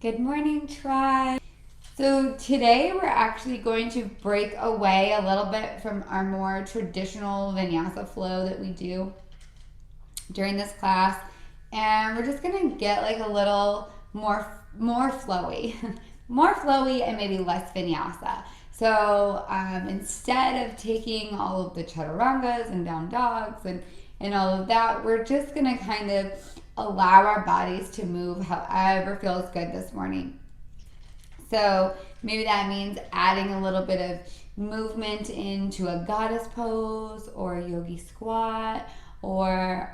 Good morning, tribe. So today we're actually going to break away a little bit from our more traditional vinyasa flow that we do during this class, and we're just gonna get like a little more flowy, more flowy, and maybe less vinyasa. So instead of taking all of the chaturangas and down dogs and all of that, we're just gonna kind of allow our bodies to move however feels good this morning. So maybe that means adding a little bit of movement into a goddess pose or a yogi squat, or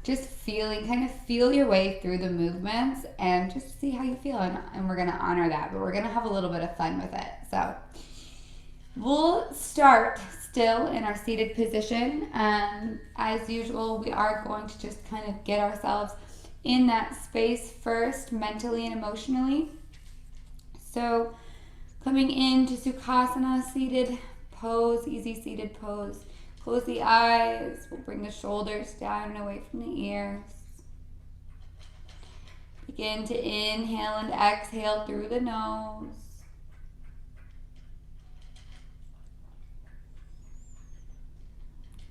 just kind of feel your way through the movements and just see how you feel. And we're going to honor that, but we're going to have a little bit of fun with it. So we'll start still in our seated position. As usual, we are going to just kind of get ourselves in that space first, mentally and emotionally. So coming into Sukhasana, seated pose, easy seated pose. Close the eyes. We'll bring the shoulders down and away from the ears. Begin to inhale and exhale through the nose.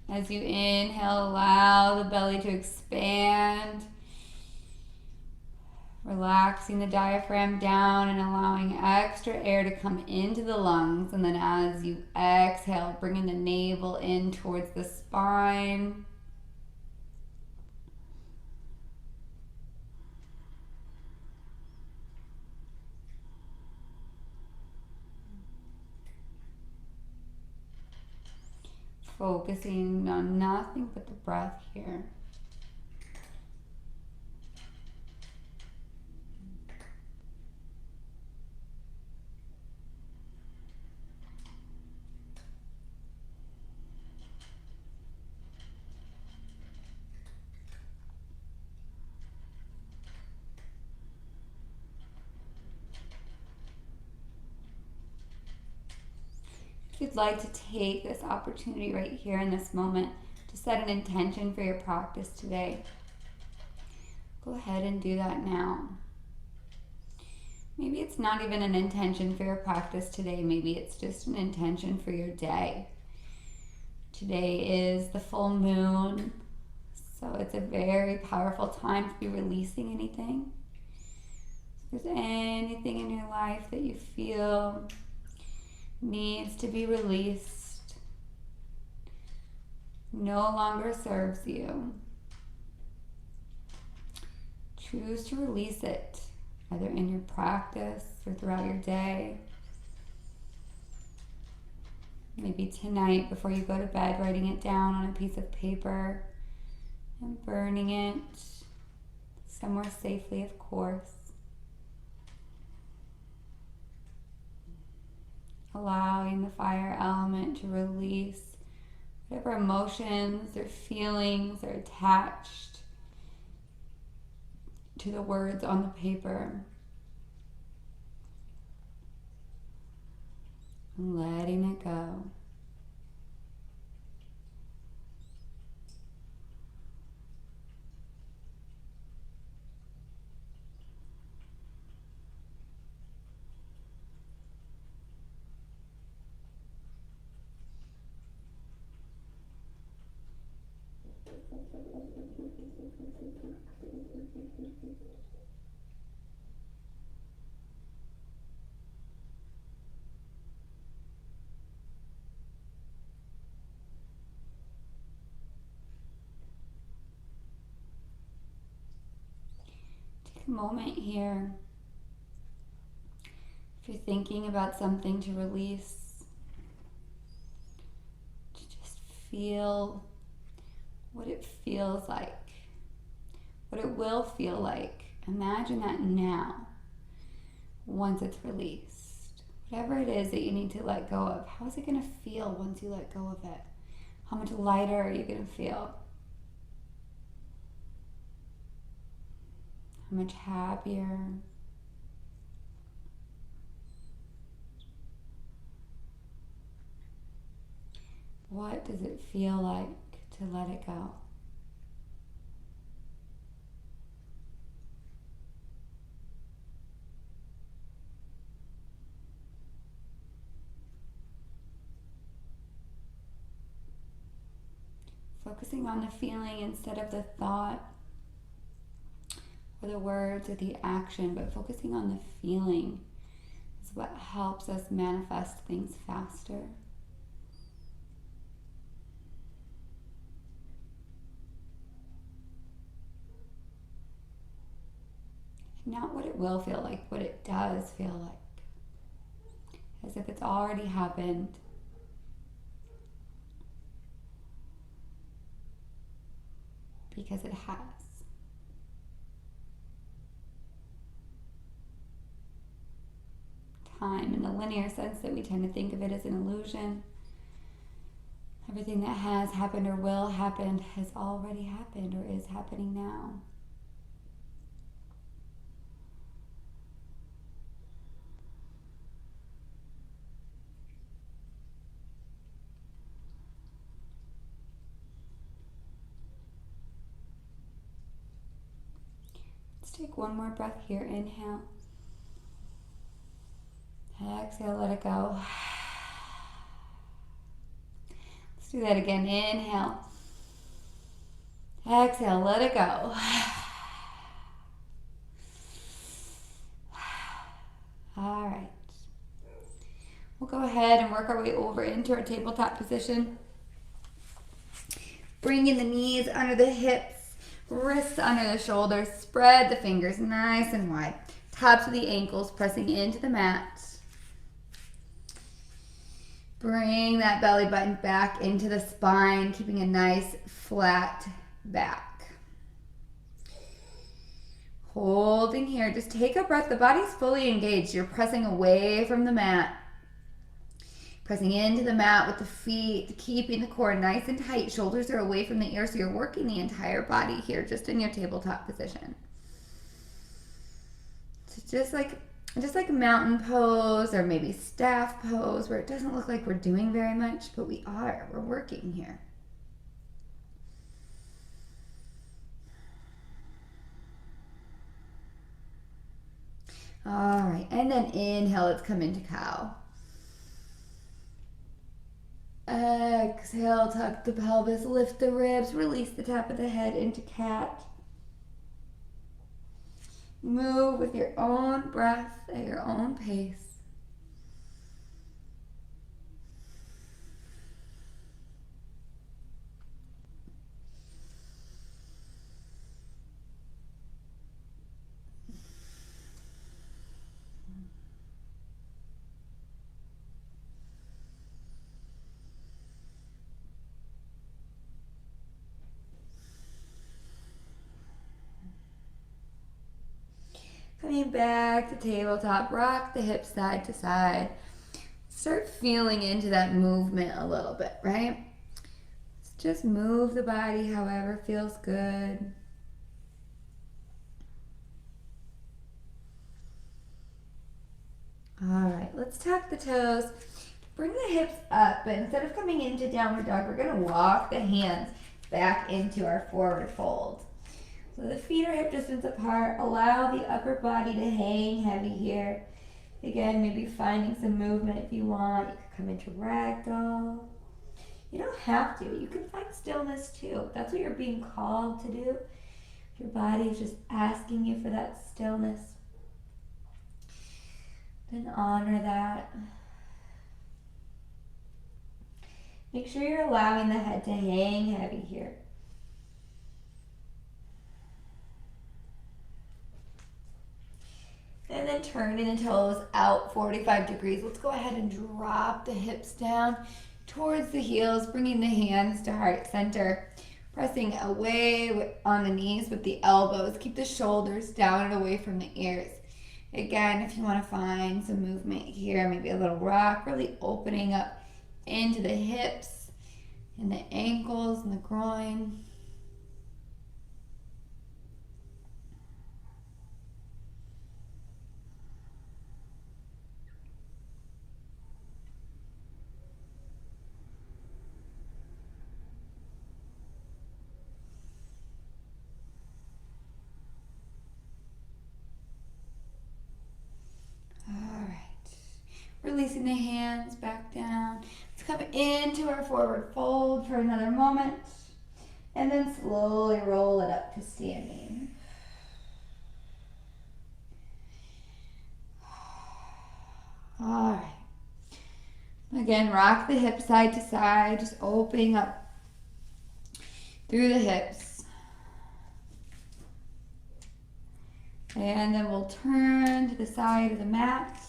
As you inhale, allow the belly to expand, relaxing the diaphragm down and allowing extra air to come into the lungs. And then as you exhale, bringing the navel in towards the spine. Focusing on nothing but the breath here. If you'd like to take this opportunity right here in this moment to set an intention for your practice today, go ahead and do that now. Maybe it's not even an intention for your practice today. Maybe it's just an intention for your day. Today is the full moon, so it's a very powerful time to be releasing anything. If there's anything in your life that you feel needs to be released, no longer serves you, choose to release it, either in your practice or throughout your day. Maybe tonight before you go to bed, writing it down on a piece of paper and burning it somewhere safely, of course. Allowing the fire element to release whatever emotions or feelings are attached to the words on the paper. And letting it go. Take a moment here. If you're thinking about something to release, to just feel what it feels like, what it will feel like. Imagine that now, once it's released. Whatever it is that you need to let go of, how is it going to feel once you let go of it? How much lighter are you going to feel? How much happier? What does it feel like to let it go? Focusing on the feeling instead of the thought or the words or the action, but focusing on the feeling is what helps us manifest things faster. Not what it will feel like, what it does feel like. As if it's already happened. Because it has. Time, in the linear sense that we tend to think of it as an illusion. Everything that has happened or will happen has already happened or is happening now. Let's take one more breath here. Inhale. Exhale, let it go. Let's do that again. Inhale. Exhale, let it go. All right. We'll go ahead and work our way over into our tabletop position. Bringing the knees under the hips, wrists under the shoulders. Spread the fingers nice and wide. Tops of the ankles pressing into the mat. Bring that belly button back into the spine, keeping a nice flat back. Holding here, just take a breath. The body's fully engaged. You're pressing away from the mat. Pressing into the mat with the feet, keeping the core nice and tight. Shoulders are away from the ears, so you're working the entire body here, just in your tabletop position. So just like a mountain pose or maybe staff pose where it doesn't look like we're doing very much, but we are. We're working here. All right, and then inhale, let's come into cow. Exhale, tuck the pelvis, lift the ribs, release the top of the head into cat. Move with your own breath at your own pace. Coming back to tabletop, rock the hips side to side. Start feeling into that movement a little bit, right? Just move the body however feels good. All right, let's tuck the toes. Bring the hips up, but instead of coming into downward dog, we're gonna walk the hands back into our forward fold. So the feet are hip distance apart. Allow the upper body to hang heavy here. Again, maybe finding some movement if you want. You could come into ragdoll. You don't have to. You can find stillness too. If that's what you're being called to do. If your body is just asking you for that stillness, then honor that. Make sure you're allowing the head to hang heavy here. And then turning the toes out 45 degrees. Let's go ahead and drop the hips down towards the heels, bringing the hands to heart center. Pressing away on the knees with the elbows. Keep the shoulders down and away from the ears. Again, if you want to find some movement here, maybe a little rock, really opening up into the hips and the ankles and the groin. Releasing the hands back down. Let's come into our forward fold for another moment. And then slowly roll it up to standing. All right. Again, rock the hips side to side, just opening up through the hips. And then we'll turn to the side of the mat.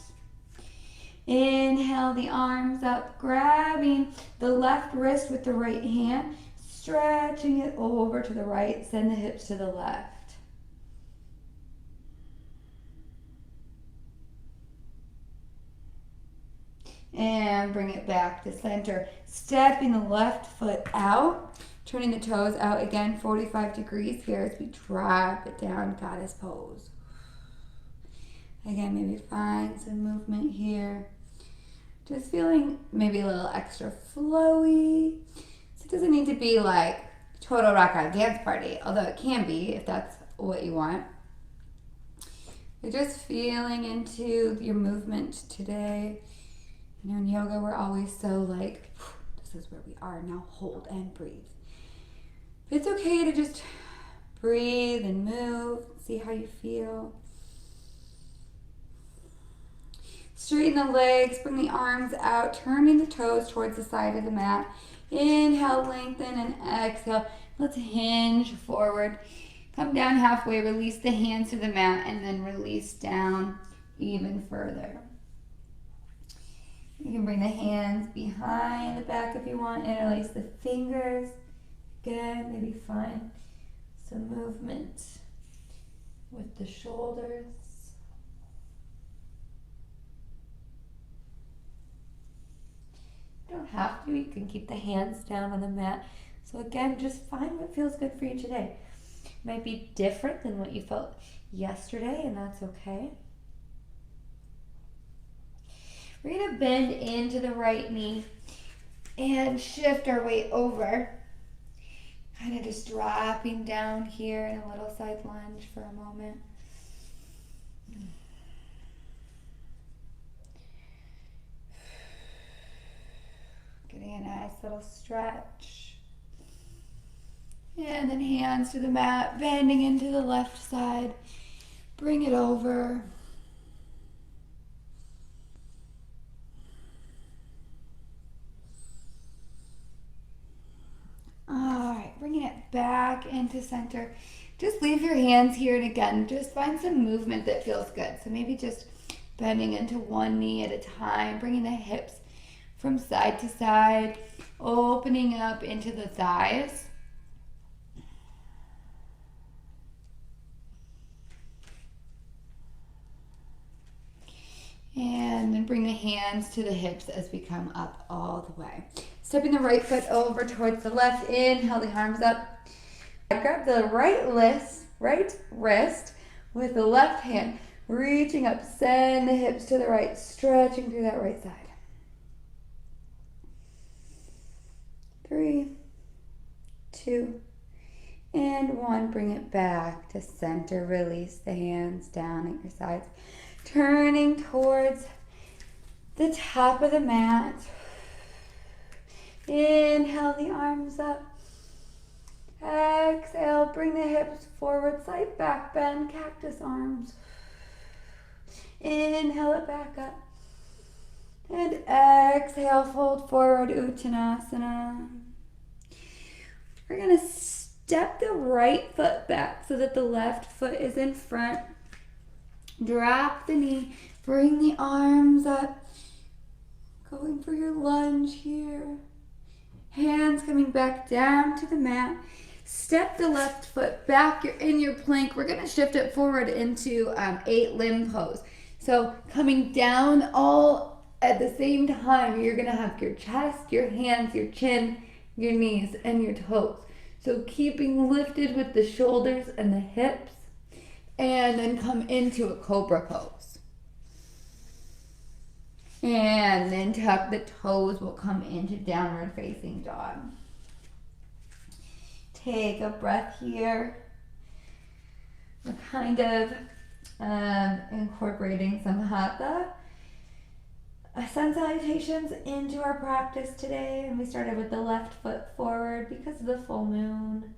Inhale the arms up, grabbing the left wrist with the right hand, stretching it over to the right, send the hips to the left. And bring it back to center. Stepping the left foot out, turning the toes out again, 45 degrees here as we drop it down, goddess pose. Again, maybe find some movement here. Just feeling maybe a little extra flowy. So it doesn't need to be like total rock out dance party, although it can be if that's what you want. You're just feeling into your movement today. You know, in yoga, we're always so like, this is where we are now, hold and breathe. But it's okay to just breathe and move, see how you feel. Straighten the legs, bring the arms out, turning the toes towards the side of the mat. Inhale, lengthen, and exhale. Let's hinge forward. Come down halfway, release the hands to the mat, and then release down even further. You can bring the hands behind the back if you want, interlace the fingers. Again, maybe find some movement with the shoulders. You don't have to, you can keep the hands down on the mat. So again, just find what feels good for you today. It might be different than what you felt yesterday, and that's okay. We're gonna bend into the right knee and shift our weight over. Kind of just dropping down here in a little side lunge for a moment. Getting a nice little stretch. And then hands to the mat, bending into the left side. Bring it over. Alright, bringing it back into center. Just leave your hands here, and again, just find some movement that feels good. So maybe just bending into one knee at a time, bringing the hips from side to side, opening up into the thighs. And then bring the hands to the hips as we come up all the way. Stepping the right foot over towards the left, inhale the arms up. Grab the right wrist with the left hand, reaching up, send the hips to the right, stretching through that right side. 3, 2, and 1. Bring it back to center. Release the hands down at your sides. Turning towards the top of the mat. Inhale the arms up. Exhale, bring the hips forward, slight back bend, cactus arms. Inhale it back up. And exhale, fold forward, Uttanasana. We're going to step the right foot back so that the left foot is in front. Drop the knee, bring the arms up. Going for your lunge here. Hands coming back down to the mat. Step the left foot back. You're in your plank. We're going to shift it forward into 8-limb pose. So coming down all at the same time, you're going to have your chest, your hands, your chin, your knees, and your toes. So keeping lifted with the shoulders and the hips. And then come into a cobra pose. And then tuck the toes. We'll come into downward facing dog. Take a breath here. We're kind of incorporating some hatha sun salutations into our practice today, and we started with the left foot forward because of the full moon.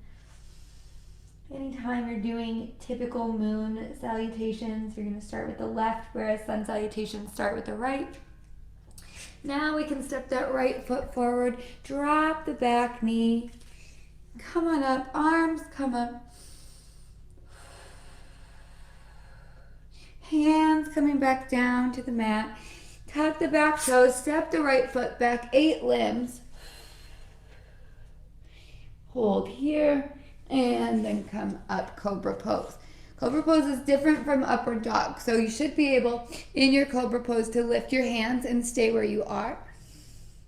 Anytime you're doing typical moon salutations, you're going to start with the left, whereas sun salutations start with the right. Now we can step that right foot forward, drop the back knee, come on up, arms come up, hands coming back down to the mat. Tuck the back toes, step the right foot back, 8 limbs. Hold here, and then come up, cobra pose. Cobra pose is different from upward dog, so you should be able, in your cobra pose, to lift your hands and stay where you are.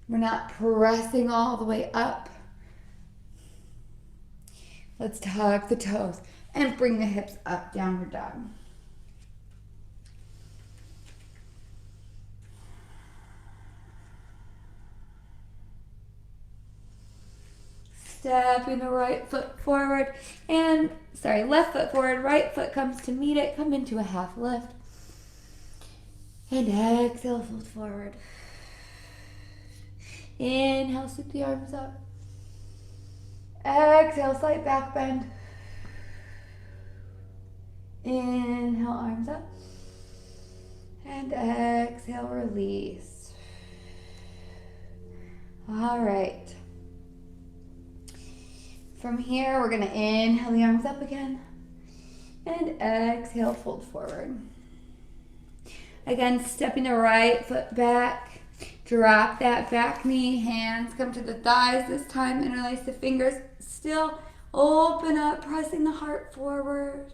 We're not pressing all the way up. Let's tuck the toes and bring the hips up, downward dog. Stepping the right foot forward and, left foot forward, right foot comes to meet it, come into a half lift. And exhale, fold forward. Inhale, sweep the arms up. Exhale, slight back bend. Inhale, arms up. And exhale, release. All right. From here, we're going to inhale the arms up again. And exhale, fold forward. Again, stepping the right foot back. Drop that back knee. Hands come to the thighs this time. Interlace the fingers. Still open up, pressing the heart forward.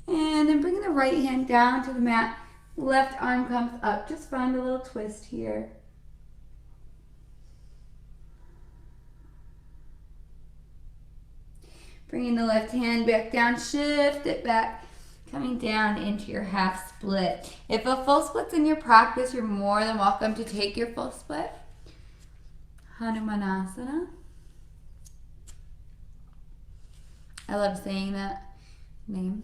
And then bringing the right hand down to the mat. Left arm comes up. Just find a little twist here. Bringing the left hand back down, shift it back, coming down into your half split. If a full split's in your practice, you're more than welcome to take your full split. Hanumanasana. I love saying that name.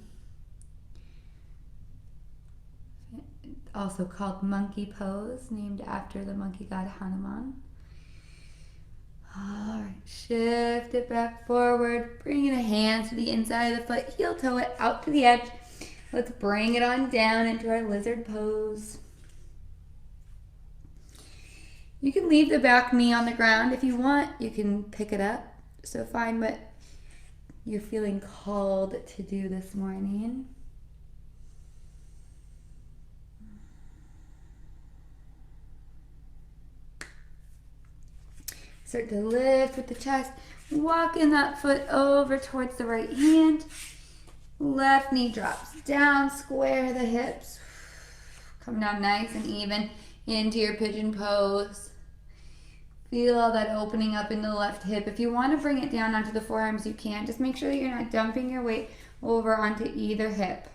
Also called monkey pose, named after the monkey god Hanuman. All right, shift it back forward, bringing the hands to the inside of the foot, heel toe it out to the edge. Let's bring it on down into our lizard pose. You can leave the back knee on the ground if you want. You can pick it up. So find what you're feeling called to do this morning. Start to lift with the chest. Walking that foot over towards the right hand. Left knee drops down. Square the hips. Come down nice and even into your pigeon pose. Feel all that opening up in the left hip. If you want to bring it down onto the forearms, you can. Just make sure that you're not dumping your weight over onto either hip.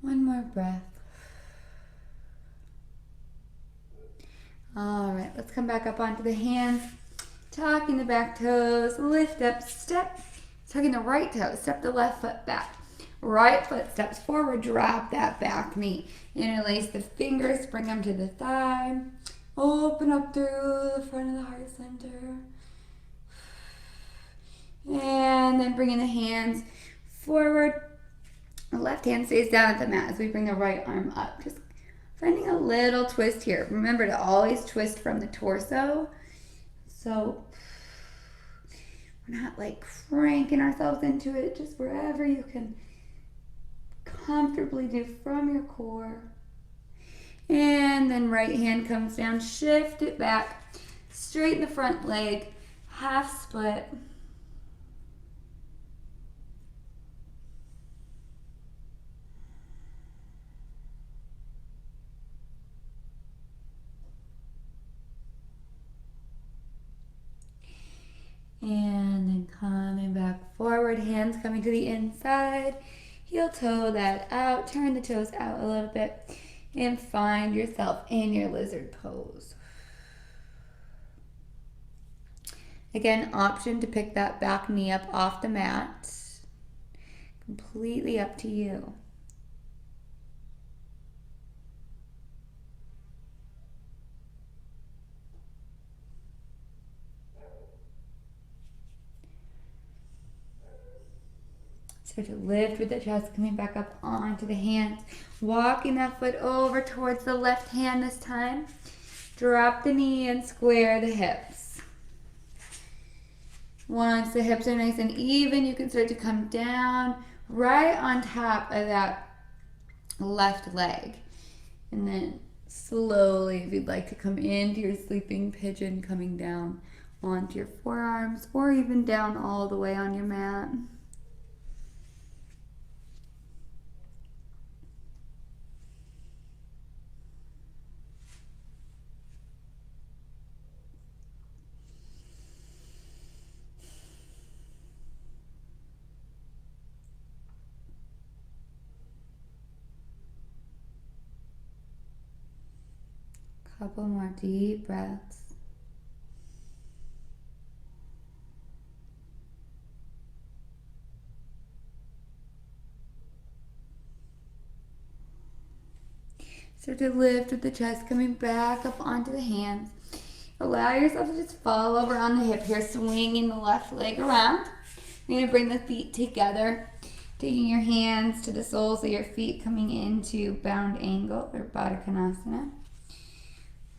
One more breath. All right, let's come back up onto the hands. Tucking the back toes, lift up, step. Tucking the right toe, step the left foot back. Right foot steps forward, drop that back knee. Interlace the fingers, bring them to the thigh. Open up through the front of the heart center. And then bringing the hands forward. The left hand stays down at the mat as we bring the right arm up. Just finding a little twist here. Remember to always twist from the torso. So we're not like cranking ourselves into it, just wherever you can comfortably do from your core. And then right hand comes down, shift it back, straighten the front leg, half split. forward, hands coming to the inside. Heel toe that out, turn the toes out a little bit, and find yourself in your lizard pose. Again, option to pick that back knee up off the mat. Completely up to you. Start to lift with the chest coming back up onto the hands. Walking that foot over towards the left hand this time. Drop the knee and square the hips. Once the hips are nice and even, you can start to come down right on top of that left leg. And then slowly, if you'd like to come into your sleeping pigeon, coming down onto your forearms or even down all the way on your mat. Couple more deep breaths. Start to lift with the chest coming back up onto the hands. Allow yourself to just fall over on the hip here, swinging the left leg around. You're going to bring the feet together, taking your hands to the soles of your feet, coming into bound angle or Baddha Konasana.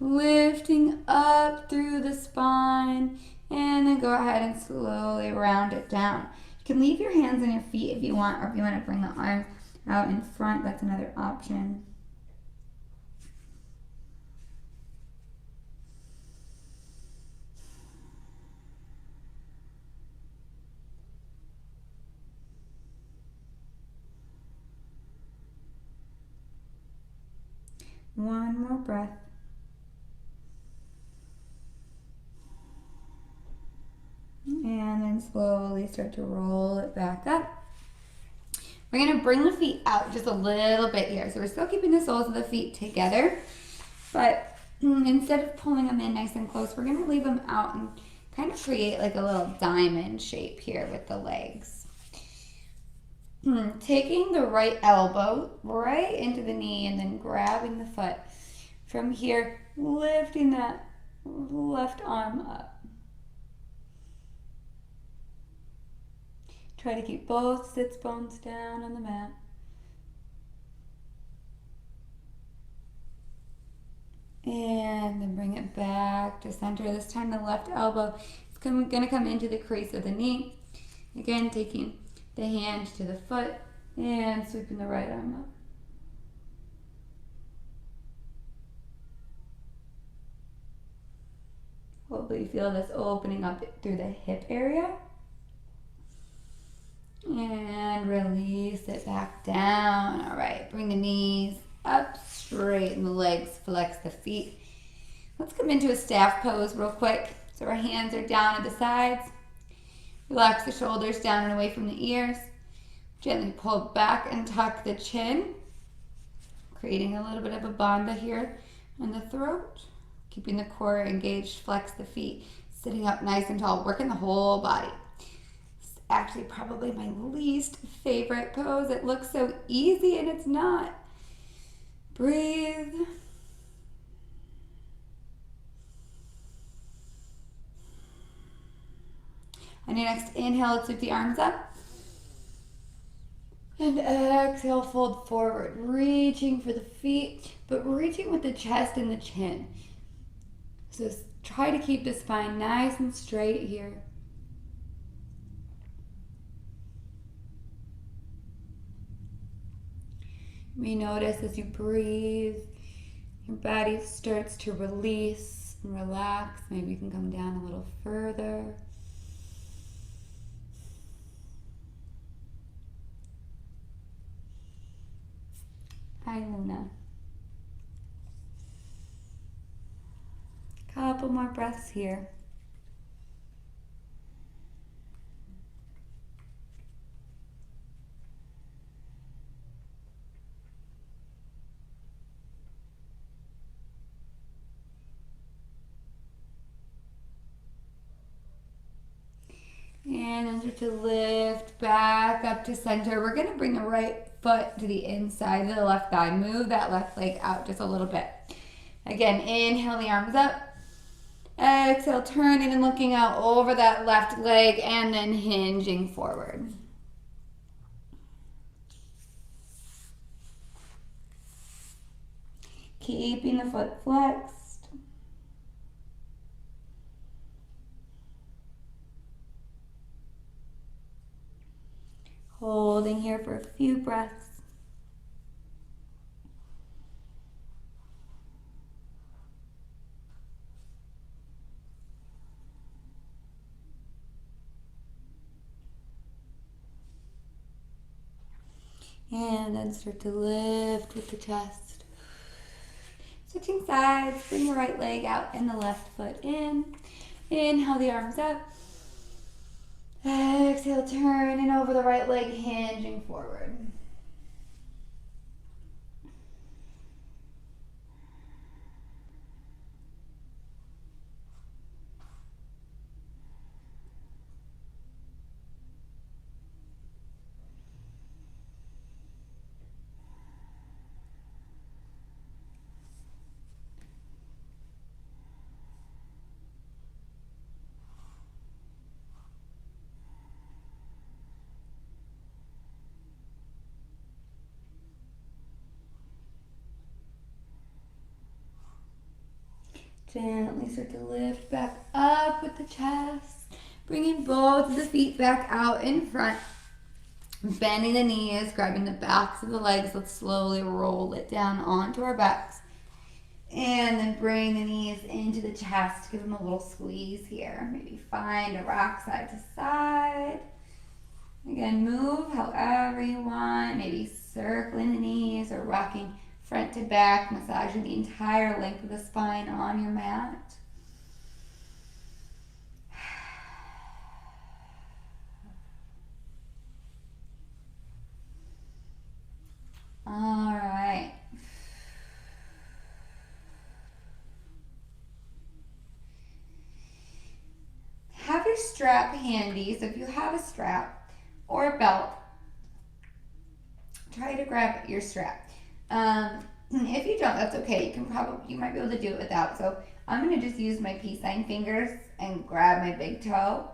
Lifting up through the spine, and then go ahead and slowly round it down. You can leave your hands on your feet if you want, or if you want to bring the arms out in front, that's another option. One more breath. And then slowly start to roll it back up. We're going to bring the feet out just a little bit here. So we're still keeping the soles of the feet together, but instead of pulling them in nice and close, we're going to leave them out and kind of create like a little diamond shape here with the legs. Taking the right elbow right into the knee and then grabbing the foot. From here, lifting that left arm up. Try to keep both sits bones down on the mat. And then bring it back to center. This time the left elbow is going to come into the crease of the knee. Again, taking the hand to the foot and sweeping the right arm up. Hopefully you feel this opening up through the hip area. And release it back down. All right, bring the knees up straight and the legs flex the feet. Let's come into a staff pose real quick. So our hands are down at the sides. Relax the shoulders down and away from the ears. Gently pull back and tuck the chin, creating a little bit of a bandha here in the throat. Keeping the core engaged, flex the feet, sitting up nice and tall, working the whole body. It's actually probably my least favorite pose. It looks so easy and it's not. Breathe. On your next inhale, let's sweep the arms up. And exhale, fold forward, reaching for the feet, but reaching with the chest and the chin. So try to keep the spine nice and straight here. You may notice as you breathe, your body starts to release and relax. Maybe you can come down a little further. Hi, Luna. Couple more breaths here. And then start to lift back up to center. We're going to bring the right foot to the inside of the left thigh. Move that left leg out just a little bit. Again, inhale the arms up. Exhale, turning and looking out over that left leg and then hinging forward. Keeping the foot flexed. Holding here for a few breaths. And then start to lift with the chest. Switching sides, bring the right leg out and the left foot in. Inhale the arms up. Exhale, turning over the right leg, hinging forward. Gently start to lift back up with the chest. Bringing both of the feet back out in front. Bending the knees, grabbing the backs of the legs. Let's slowly roll it down onto our backs. And then bring the knees into the chest. Give them a little squeeze here. Maybe find a rock side to side. Again, move however you want. Maybe circling the knees or rocking front to back, massaging the entire length of the spine on your mat. All right. Have your strap handy. So if you have a strap or a belt, try to grab your strap. If you don't, that's okay. You might be able to do it without. So I'm going to just use my peace sign fingers and grab my big toe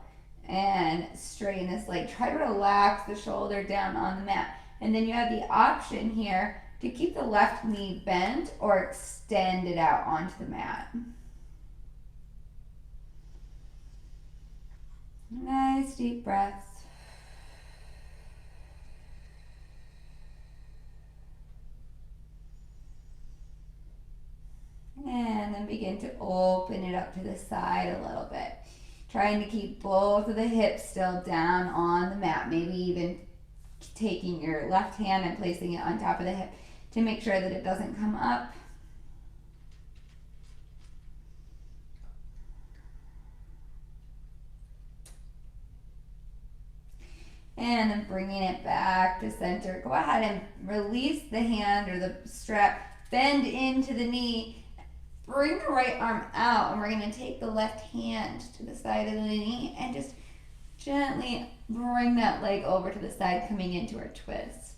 and straighten this leg. Try to relax the shoulder down on the mat. And then you have the option here to keep the left knee bent or extend it out onto the mat. Nice deep breaths. And then begin to open it up to the side a little bit. Trying to keep both of the hips still down on the mat. Maybe even taking your left hand and placing it on top of the hip to make sure that it doesn't come up. And then bringing it back to center. Go ahead and release the hand or the strap. Bend into the knee. Bring the right arm out, and we're going to take the left hand to the side of the knee and just gently bring that leg over to the side, coming into our twist.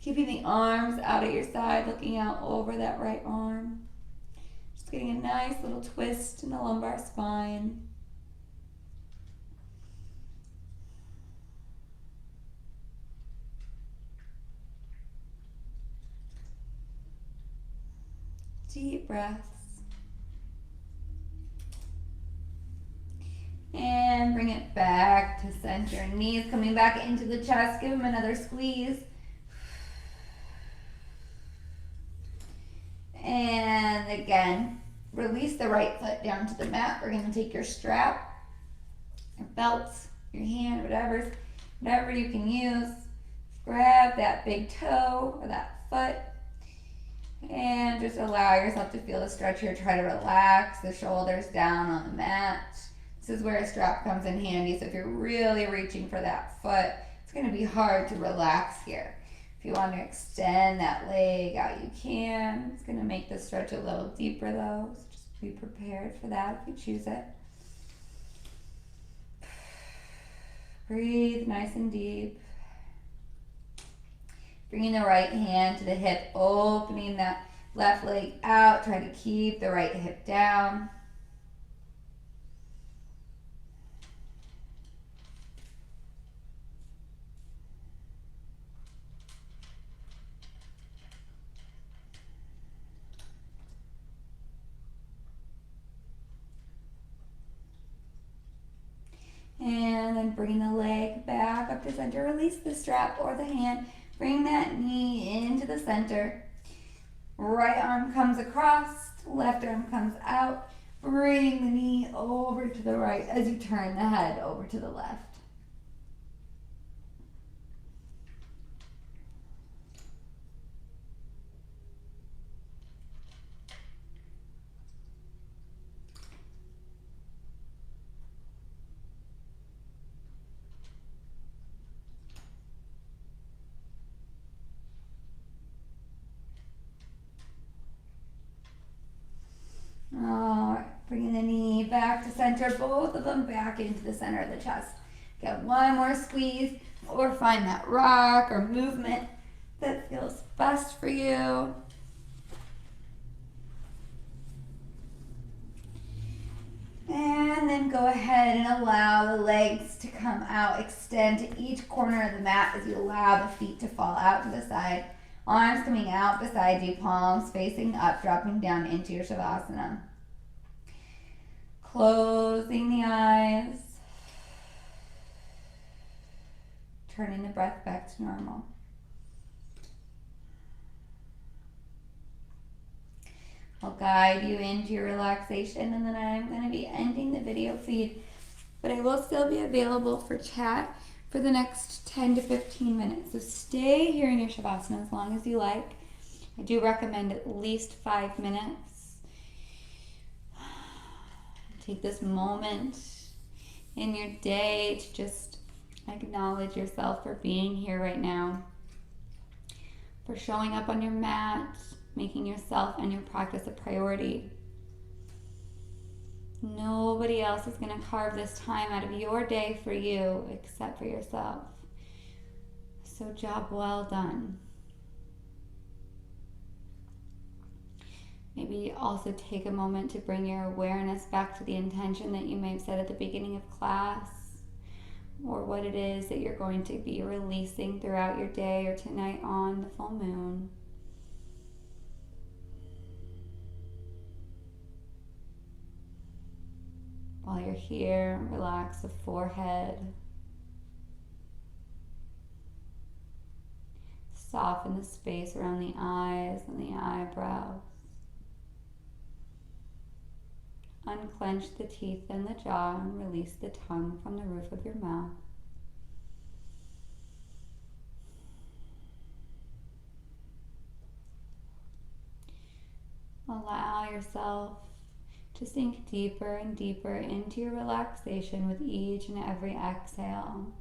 Keeping the arms out at your side, looking out over that right arm. Just getting a nice little twist in the lumbar spine. Deep breaths. And bring it back to center. Knees coming back into the chest. Give them another squeeze. And again, release the right foot down to the mat. We're going to take your strap, your belts, your hand, whatever you can use. Grab that big toe or that foot. And just allow yourself to feel the stretch here. Try to relax the shoulders down on the mat. This is where a strap comes in handy. So if you're really reaching for that foot, it's going to be hard to relax here. If you want to extend that leg out, you can. It's going to make the stretch a little deeper though. So just be prepared for that if you choose it. Breathe nice and deep. Bringing the right hand to the hip, opening that left leg out. Try to keep the right hip down. And then bring the leg back up to center. Release the strap or the hand. Bring that knee into the center. Right arm comes across, left arm comes out. Bring the knee over to the right as you turn the head over to the left. Alright, bringing the knee back to center, both of them back into the center of the chest. Get one more squeeze, or find that rock or movement that feels best for you. And then go ahead and allow the legs to come out, extend to each corner of the mat as you allow the feet to fall out to the side. Arms coming out beside you, palms facing up, dropping down into your Shavasana. Closing the eyes. Turning the breath back to normal. I'll guide you into your relaxation, and then I'm going to be ending the video feed, but I will still be available for chat for the next 10 to 15 minutes. So stay here in your Shavasana as long as you like. I do recommend at least 5 minutes. Take this moment in your day to just acknowledge yourself for being here right now, for showing up on your mat, making yourself and your practice a priority. Nobody else is going to carve this time out of your day for you except for yourself. So job well done. Maybe also take a moment to bring your awareness back to the intention that you may have said at the beginning of class, or what it is that you're going to be releasing throughout your day or tonight on the full moon. While you're here, relax the forehead. Soften the space around the eyes and the eyebrows. Unclench the teeth and the jaw and release the tongue from the roof of your mouth. Allow yourself to sink deeper and deeper into your relaxation with each and every exhale.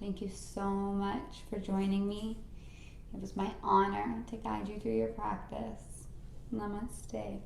Thank you so much for joining me. It was my honor to guide you through your practice. Namaste.